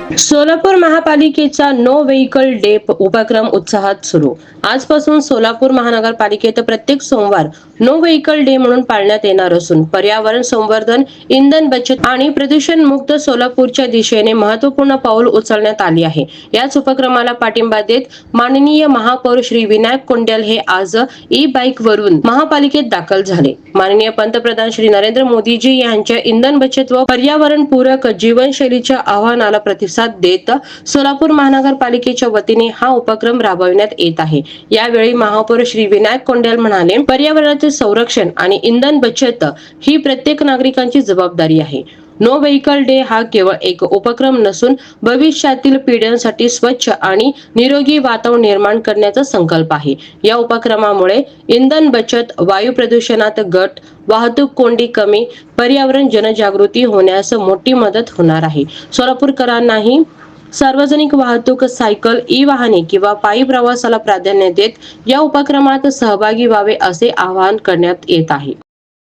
सोलापूर महापालिकेचा no vehicle day उपक्रम उत्साहात सुरू. आजपासून सोलापूर महानगरपालिकेत प्रत्येक सोमवार नो व्हेइकल डे म्हणून पाळण्यात येणार असून पर्यावरण संवर्धन, इंधन बचत आणि प्रदूषण मुक्त सोलापूरच्या दिशेने महत्त्वपूर्ण पाऊल उचलण्यात आली आहे. याच उपक्रमाला पाठिंबा देत माननीय महापौर श्री विनायक कोंडल हे आज ई बाईक वरून महापालिकेत दाखल झाले. माननीय पंतप्रधान श्री नरेंद्र मोदीजी यांच्या इंधन बचत व पर्यावरणपूरक जीवनशैलीच्या आव्हानाला प्रतिसाद देत सोलापूर महानगरपालिकेच्या वतीने हा उपक्रम राबविण्यात येत आहे. यावेळी महापौर श्री विनायक कोंडल म्हणाले, पर्यावरणाचे संरक्षण आणि इंधन बचत ही प्रत्येक नागरिकांची जबाबदारी आहे. नो व्हेइकल डे हा केवळ एक उपक्रम नसून भविष्यातील पिढ्यांसाठी स्वच्छ आणि निरोगी वातावरण निर्माण करण्याचा संकल्प आहे. या उपक्रमामुळे इंधन बचत, वायू प्रदूषणात घट, वाहतूक कोंडी कमी, पर्यावरण जनजागृती होण्यास मोठी मदत होणार आहे. सोलापूरकरांनाही सार्वजनिक वाहतूक, सायकल, ई वाहने किंवा पायी प्रवासाला प्राधान्य देत या उपक्रमात सहभागी व्हावे असे आवाहन करण्यात येत आहे.